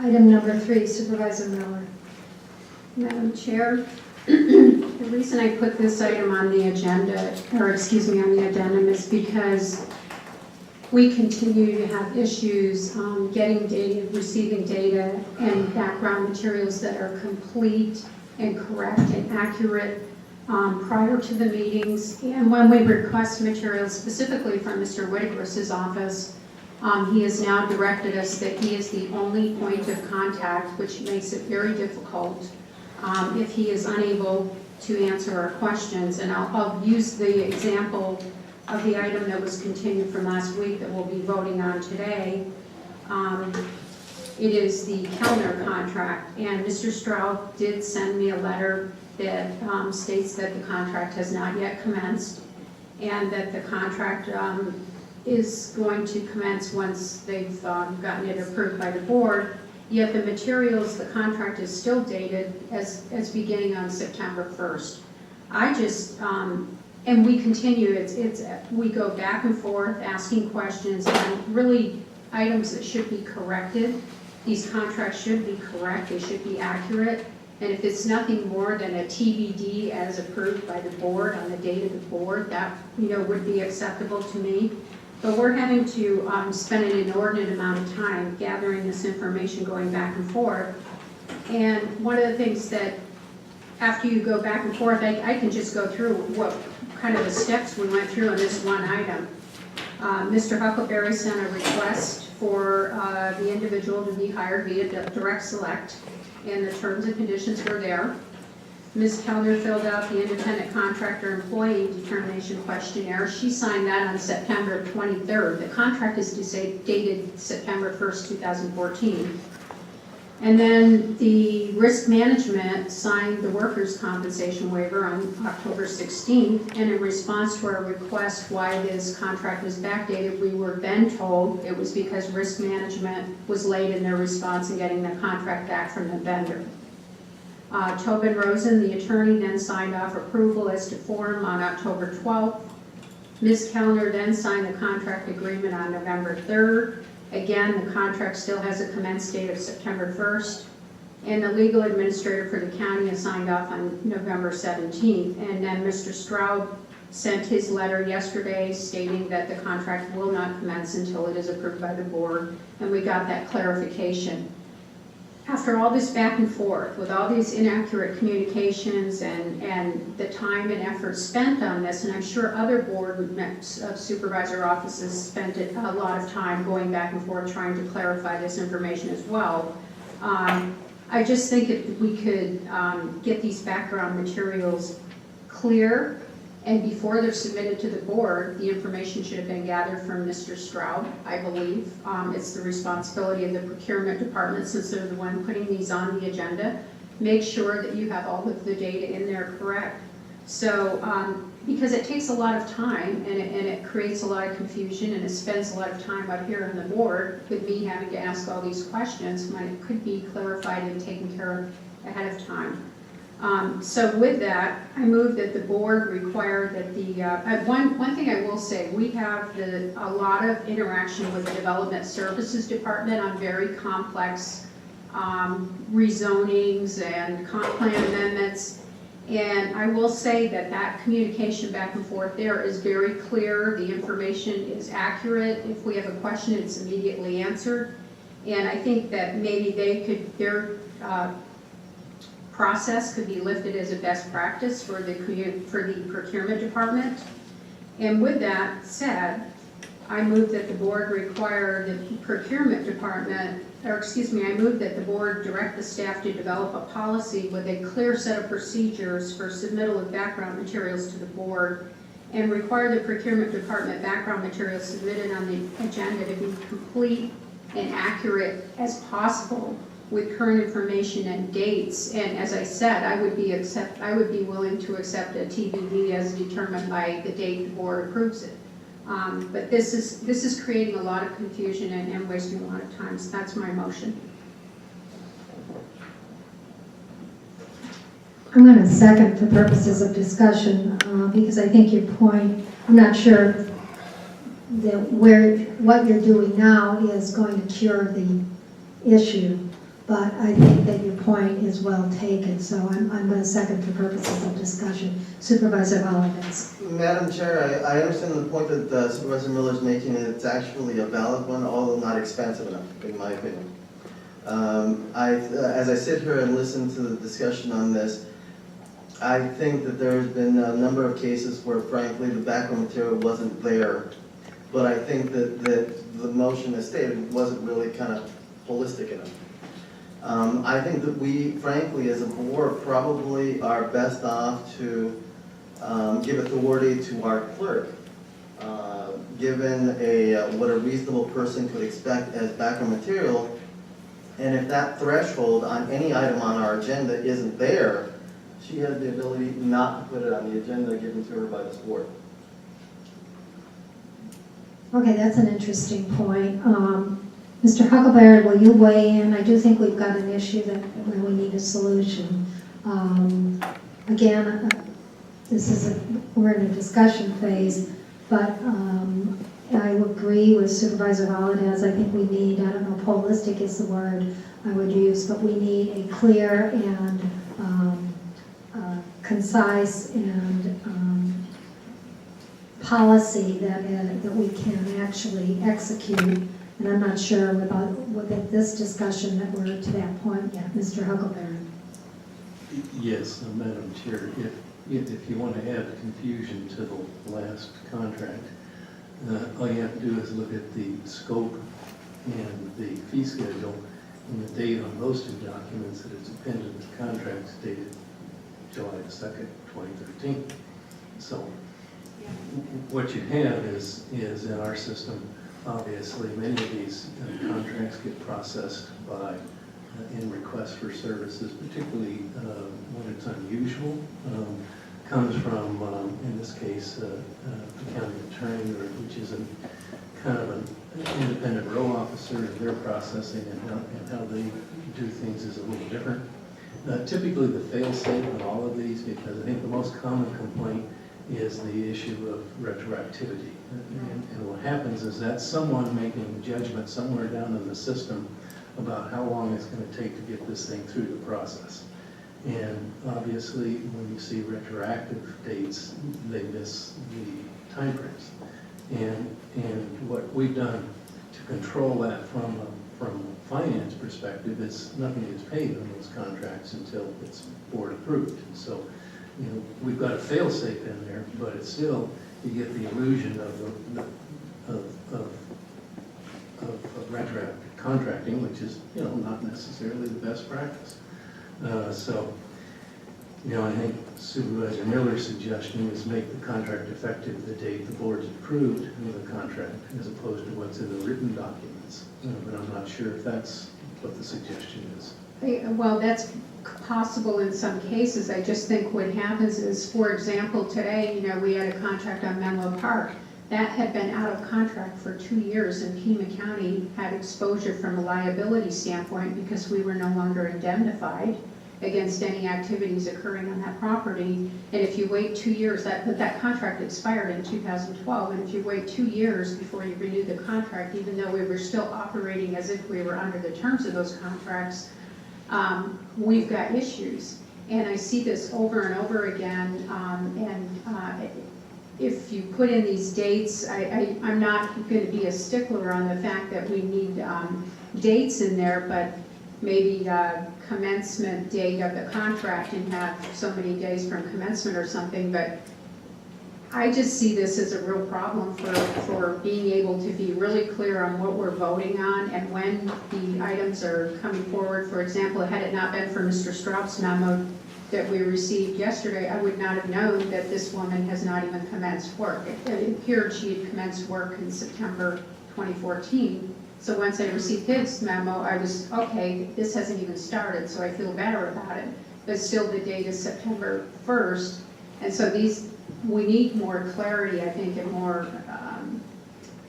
Item number 3, Supervisor Miller. Madam Chair, the reason I put this item on the agenda, or excuse me, on the addendum is because we continue to have issues getting data, receiving data and background materials that are complete and correct and accurate prior to the meetings. And when we request materials specifically from Mr. Whitaker's office, he has now directed us that he is the only point of contact, which makes it very difficult if he is unable to answer our questions. And I'll use the example of the item that was continued from last week that we'll be voting on today. It is the Kellner contract, and Mr. Stroud did send me a letter that states that the contract has not yet commenced and that the contract is going to commence once they've gotten it approved by the board. Yet the materials, the contract is still dated as beginning on September 1st. I just, and we continue, we go back and forth asking questions on really items that should be corrected. These contracts should be correct, they should be accurate. And if it's nothing more than a TBD as approved by the board on the date of the board, that would be acceptable to me. But we're having to spend an inordinate amount of time gathering this information, going back and forth. And one of the things that, after you go back and forth, I can just go through what kind of the steps we went through on this one item. Mr. Huckleberry sent a request for the individual to be hired via direct select, and the terms and conditions were there. Ms. Kellner filled out the independent contractor employee determination questionnaire. She signed that on September 23rd. The contract is dated September 1st, 2014. And then the risk management signed the workers' compensation waiver on October 16th. And in response to our request why this contract was backdated, we were then told it was because risk management was late in their response in getting the contract back from the vendor. Tobin Rosen, the attorney, then signed off approval as to form on October 12th. Ms. Kellner then signed the contract agreement on November 3rd. Again, the contract still has a commence date of September 1st. And the legal administrator for the county has signed off on November 17th. And then Mr. Stroud sent his letter yesterday stating that the contract will not commence until it is approved by the board. And we got that clarification. After all this back and forth, with all these inaccurate communications and the time and effort spent on this, and I'm sure other board supervisor offices spent a lot of time going back and forth trying to clarify this information as well. I just think if we could get these background materials clear, and before they're submitted to the board, the information should have been gathered from Mr. Stroud, I believe. It's the responsibility of the procurement department, since they're the one putting these on the agenda. Make sure that you have all of the data in there correct. So, because it takes a lot of time and it creates a lot of confusion, and it spends a lot of time up here on the board with me having to ask all these questions when it could be clarified and taken care of ahead of time. So with that, I move that the board require that the, one thing I will say, we have a lot of interaction with the Development Services Department on very complex rezonings and comp plan amendments. And I will say that communication back and forth there is very clear. The information is accurate. If we have a question, it's immediately answered. And I think that maybe their process could be lifted as a best practice for the procurement department. And with that said, I move that the board require the procurement department, I move that the board direct the staff to develop a policy with a clear set of procedures for submittal of background materials to the board, and require the procurement department background materials submitted on the agenda to be complete and accurate as possible with current information and dates. And as I said, I would be willing to accept a TBD as determined by the date the board approves it. But this is creating a lot of confusion and wasting a lot of time. So that's my motion. I'm going to second for purposes of discussion because I think your point, I'm not sure that what you're doing now is going to cure the issue. but I think that your point is well taken, so I'm going to second for purposes of discussion. Supervisor Valdez. Madam Chair, I understand the point that Supervisor Miller is making, and it's actually a valid one, although not expansive enough, in my opinion. As I sit here and listen to the discussion on this, I think that there's been a number of cases where frankly the background material wasn't there, but I think that the motion as stated wasn't really kind of holistic enough. I think that we, frankly, as a board, probably are best off to give authority to our clerk, given what a reasonable person could expect as background material. And if that threshold on any item on our agenda isn't there, she has the ability not to put it on the agenda given to her by this board. Okay, that's an interesting point. Mr. Huckleberry, will you weigh in? I do think we've got an issue that where we need a solution. Again, we're in a discussion phase, but I would agree with Supervisor Valdez. I think we need, I don't know if holistic is the word I would use, but we need a clear and concise and policy that we can actually execute. And I'm not sure with this discussion that we're to that point yet. Mr. Huckleberry. Yes, Madam Chair, if you want to add confusion to the last contract, all you have to do is look at the scope and the fee schedule and the date on those two documents that it's appended to the contracts dated July the 2nd, 2013. So what you have is in our system, obviously many of these contracts get processed by in requests for services, particularly when it's unusual. Comes from, in this case, the county attorney, which is kind of an independent row officer, and their processing and how they do things is a little different. Typically the fail-safe in all of these, because I think the most common complaint is the issue of retroactivity. And what happens is that someone making a judgment somewhere down in the system about how long it's going to take to get this thing through the process. And obviously, when you see retroactive dates, they miss the time frames. And what we've done to control that from a finance perspective is nothing is paid on those contracts until it's board approved. And so, you know, we've got a fail-safe in there, but it's still, you get the illusion of retroactive contracting, which is, you know, not necessarily the best practice. So, you know, I think Supervisor Miller's suggestion is make the contract effective the date the board's approved of the contract, as opposed to what's in the written documents. But I'm not sure if that's what the suggestion is. Well, that's possible in some cases. I just think what happens is, for example, today, you know, we had a contract on Menlo Park. That had been out of contract for 2 years, and Pima County had exposure from a liability standpoint because we were no longer indemnified against any activities occurring on that property. And if you wait 2 years, that contract expired in 2012, and if you wait 2 years before you renew the contract, even though we were still operating as if we were under the terms of those contracts, we've got issues. And I see this over and over again, if you put in these dates, I'm not going to be a stickler on the fact that we need dates in there, but maybe commencement date of the contract and have so many days from commencement or something. But I just see this as a real problem for being able to be really clear on what we're voting on and when the items are coming forward. For example, had it not been for Mr. Straub's memo that we received yesterday, I would not have known that this woman has not even commenced work. It appeared she had commenced work in September 2014. So once I received his memo, I was, okay, this hasn't even started, so I feel better about it. But still the date is September 1st. And so we need more clarity, I think, and more,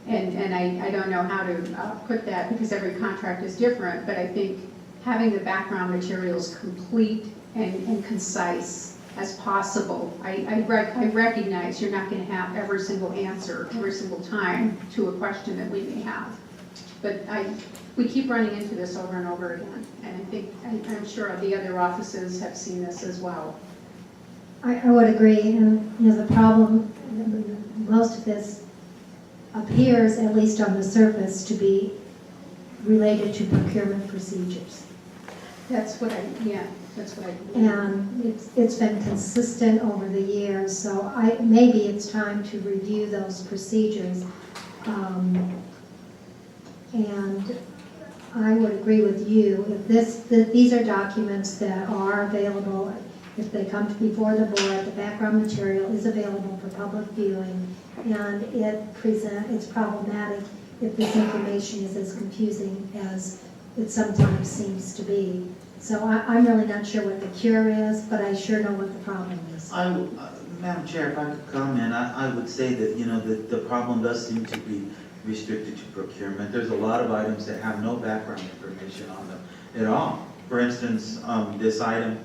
and I don't know how to put that because every contract is different, but I think having the background materials complete and concise as possible. I recognize you're not going to have every single answer every single time to a question that we may have, but we keep running into this over and over again. And I think, I'm sure the other offices have seen this as well. I would agree, and the problem, most of this appears, at least on the surface, to be related to procurement procedures. That's what I believe. And it's been consistent over the years, so maybe it's time to review those procedures. And I would agree with you, if these are documents that are available, if they come before the board, the background material is available for public viewing, and it's problematic if this information is as confusing as it sometimes seems to be. So I'm really not sure what the cure is, but I sure know what the problem is. Madam Chair, if I could comment, I would say that, the problem does seem to be restricted to procurement. There's a lot of items that have no background information on them at all. For instance, this item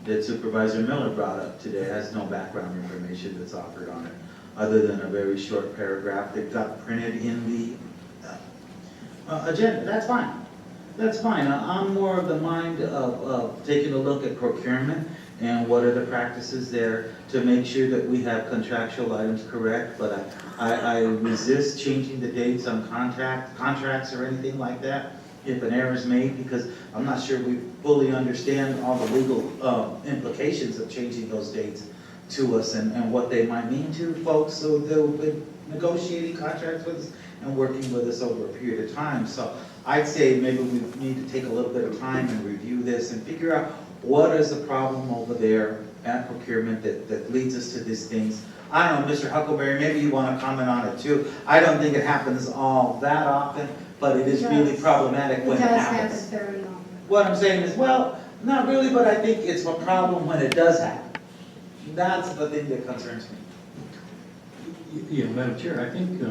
that Supervisor Miller brought up today has no background information that's offered on it, other than a very short paragraph that got printed in the agenda. That's fine. That's fine. I'm more of the mind of taking a look at procurement and what are the practices there to make sure that we have contractual items correct, but I resist changing the dates on contracts or anything like that if an error is made, because I'm not sure we fully understand all the legal implications of changing those dates to us and what they might mean to folks so they've been negotiating contracts with us and working with us over a period of time. So I'd say maybe we need to take a little bit of time and review this and figure out what is the problem over there at procurement that leads us to these things. I don't know, Mr. Huckleberry, maybe you want to comment on it too. I don't think it happens all that often, but it is really problematic when it happens. It does happen very often. What I'm saying is, well, not really, but I think it's a problem when it does happen. That's the thing that concerns me. Yeah, Madam Chair, I think,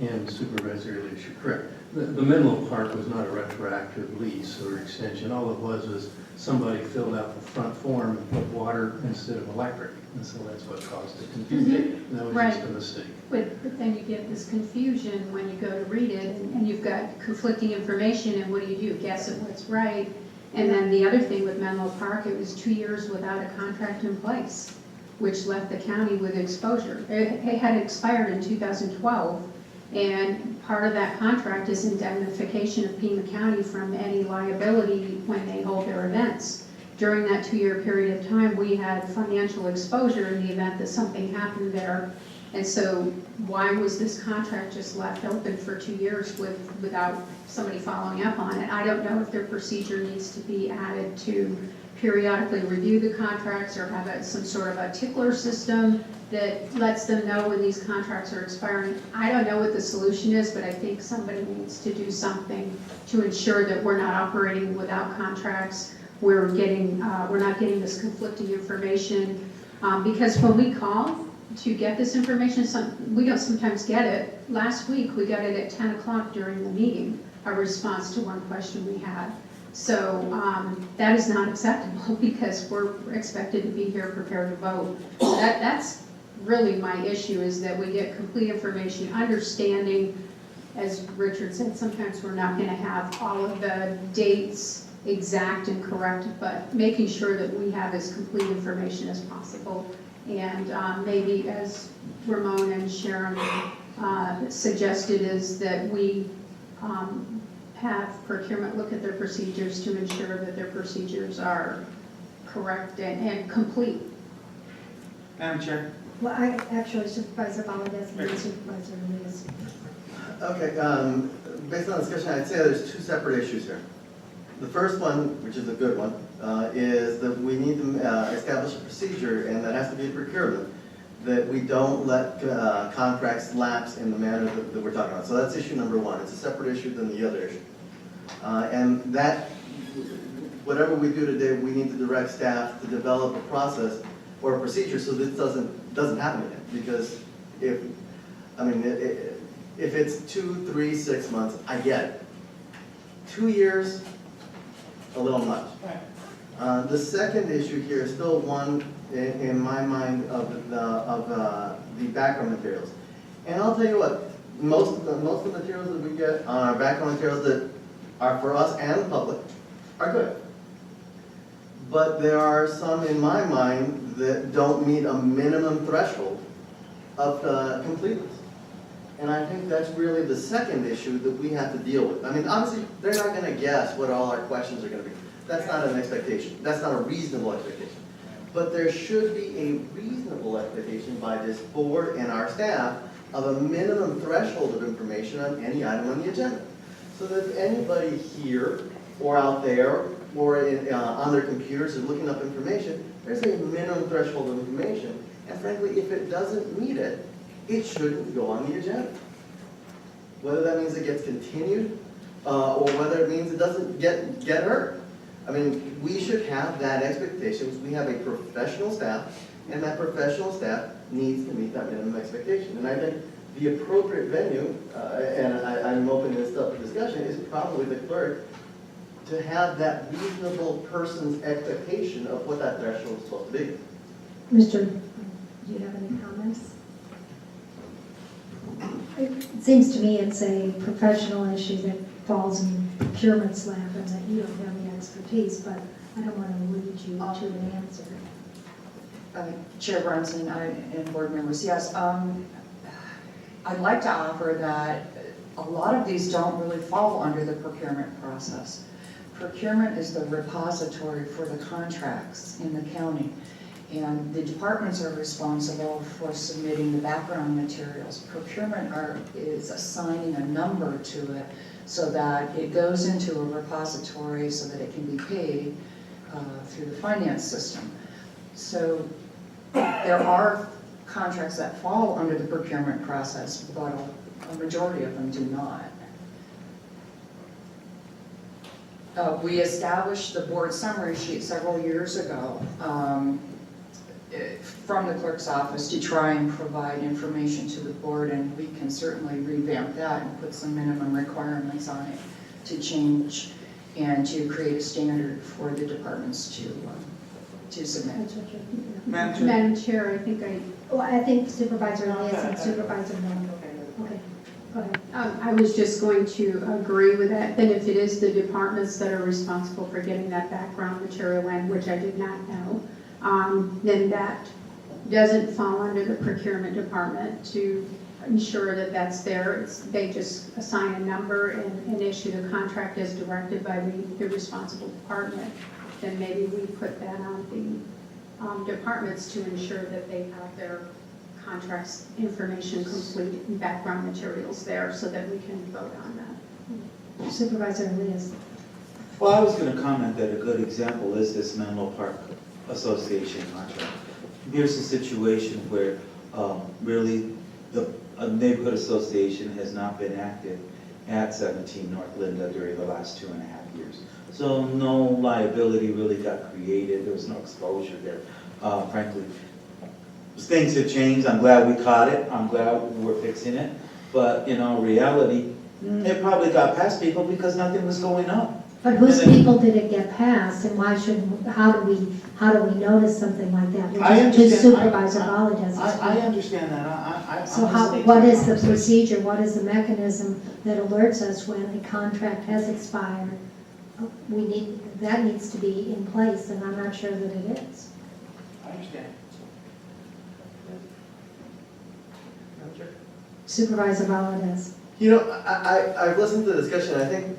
and Supervisor Elias, you're correct. The Menlo Park was not a retroactive lease or extension. All it was somebody filled out the front form and put water instead of electric. And so that's what caused the confusion. That was just a mistake. But then you get this confusion when you go to read it, and you've got conflicting information, and what do? Guess at what's right. And then the other thing with Menlo Park, it was 2 years without a contract in place, which left the county with exposure. It had expired in 2012, and part of that contract is indemnification of Pima County from any liability when they hold their events. During that 2-year period of time, we had financial exposure in the event that something happened there. And so why was this contract just left open for 2 years without somebody following up on it? I don't know if their procedure needs to be added to periodically review the contracts or have some sort of a tickler system that lets them know when these contracts are expiring. I don't know what the solution is, but I think somebody needs to do something to ensure that we're not operating without contracts. We're not getting this conflicting information, because when we call to get this information, we don't sometimes get it. Last week, we got it at 10 o'clock during the meeting, a response to one question we had. So that is not acceptable because we're expected to be here prepared to vote. So that's really my issue, is that we get complete information, understanding, as Richard said, sometimes we're not going to have all of the dates exact and correct, but making sure that we have as complete information as possible. And maybe, as Ramon and Sharon suggested, is that we have procurement look at their procedures to ensure that their procedures are correct and complete. Madam Chair? Well, I actually, Supervisor Valdez and Supervisor Lewis. Okay, based on the discussion, I'd say there's two separate issues here. The first one, which is a good one, is that we need to establish a procedure, and that has to be procurement, that we don't let contracts lapse in the manner that we're talking about. So that's issue number one. It's a separate issue than the other issue. And that, whatever we do today, we need to direct staff to develop a process or a procedure so this doesn't happen again. Because if it's 2, 3, 6 months, I get it. 2 years, a little much. The second issue here is still one in my mind of the background materials. And I'll tell you what, most of the materials that we get on our background materials that are for us and the public, are good. But there are some in my mind that don't meet a minimum threshold of completeness. And I think that's really the second issue that we have to deal with. I mean, obviously, they're not gonna guess what all our questions are gonna be. That's not an expectation. That's not a reasonable expectation. But there should be a reasonable expectation by this board and our staff of a minimum threshold of information on any item on the agenda. So that if anybody here or out there or on their computers is looking up information, there's a minimum threshold of information. And frankly, if it doesn't meet it, it shouldn't go on the agenda. Whether that means it gets continued or whether it means it doesn't get heard. I mean, we should have that expectation. We have a professional staff, and that professional staff needs to meet that minimum expectation. And I think the appropriate venue, and I'm opening this up for discussion, is probably the clerk to have that reasonable person's expectation of what that threshold is supposed to be. Mr., do you have any comments? It seems to me it's a professional issue that falls in procurement's lap and that you don't have the expertise, but I don't want to lead you to an answer. Chair Brunson and board members, yes. I'd like to offer that a lot of these don't really fall under the procurement process. Procurement is the repository for the contracts in the county, and the departments are responsible for submitting the background materials. Procurement is assigning a number to it so that it goes into a repository so that it can be paid through the finance system. So there are contracts that fall under the procurement process, but a majority of them do not. We established the board summary sheet several years ago from the clerk's office to try and provide information to the board, and we can certainly revamp that and put some minimum requirements on it to change and to create a standard for the departments to submit. That's what you're- Madam Chair. Madam Chair, I think Supervisor Elias and Supervisor Miller. Okay, go ahead. I was just going to agree with that if it is the departments that are responsible for getting that background material in, which I did not know, then that doesn't fall under the procurement department to ensure that that's there. They just assign a number and issue the contract as directed by the responsible department. Then maybe we put that on the departments to ensure that they have their contracts information complete and background materials there so that we can vote on that. Supervisor Elias. Well, I was going to comment that a good example is this Menlo Park Association contract. Here's a situation where really a neighborhood association has not been active at 17 North Linda during the last 2.5 years. So no liability really got created. There was no exposure there, frankly. Things have changed. I'm glad we caught it. I'm glad we're fixing it. But in all reality, it probably got past people because nothing was going on. But whose people did it get past, and why should, how do we notice something like that? Which I is understand. just Supervisor Valadez's I fault. understand that. So what is the procedure, what is the mechanism that alerts us when a contract has expired? That needs to be in place, and I'm not sure that it is. I understand. Supervisor Valadez. You know, I've listened to the discussion. I think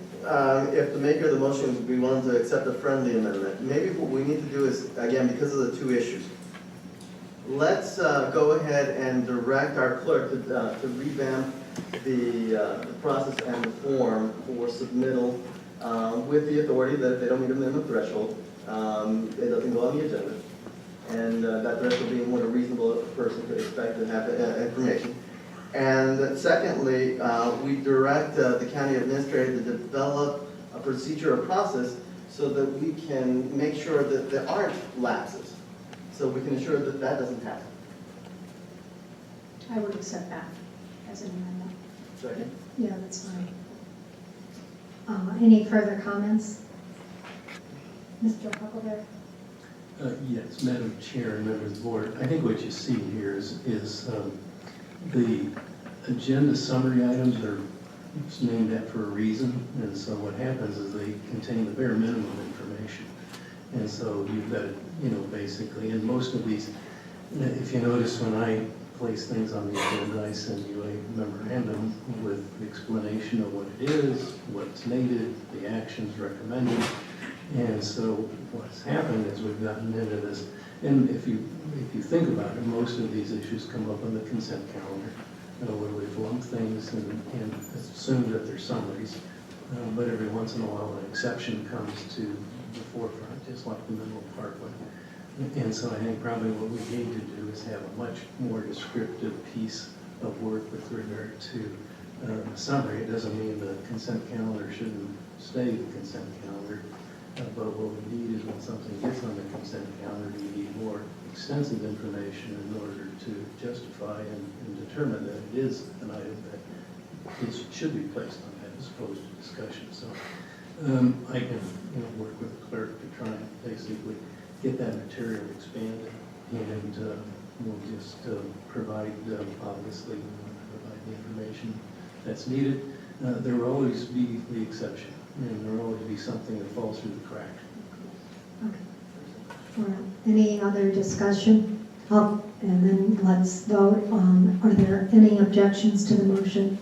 if the maker of the motion would be willing to accept a friendly amendment, maybe what we need to do is, again, because of the two issues, let's go ahead and direct our clerk to revamp the process and the form for submittal with the authority that if they don't meet a minimum threshold, it doesn't go on the agenda. And that threshold being what a reasonable person could expect to have information. And secondly, we direct the county administrator to develop a procedure or process so that we can make sure that there aren't lapses. So we can ensure that that doesn't happen. I would accept that as an amendment. Second. Yeah, that's fine. Any further comments? Mr. Huckleberry? Yes, Madam Chair and members of the board, I think what you see here is the agenda summary items are It's named that for a reason, and so what happens is they contain the bare minimum information. And so you've got, basically, and most of these, if you notice when I place things on the agenda, I send you a memorandum with the explanation of what it is, what's needed, the actions recommended. And so what's happened is we've gotten into this, and if you think about it, most of these issues come up on the consent calendar, where we've lumped things and assumed that they're summaries. But every once in a while, an exception comes to the forefront, just like the Mineral Parkway. And so I think probably what we need to do is have a much more descriptive piece of work with regard to summary. It doesn't mean the consent calendar shouldn't stay the consent calendar, but what we need is when something gets on the consent calendar, we need more extensive information in order to justify and determine that it is an item that should be placed on that as opposed to discussion. So I can work with the clerk to try and basically get that material expanded, and we'll just provide, obviously, provide the information that's needed. There will always be the exception, and there will always be something that falls through the crack. Okay. All right. Any other discussion? And then let's vote on, are there any objections to the motion?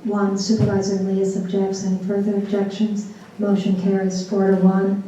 One, Supervisor Elias objects. Any further objections? Motion carries 4-1.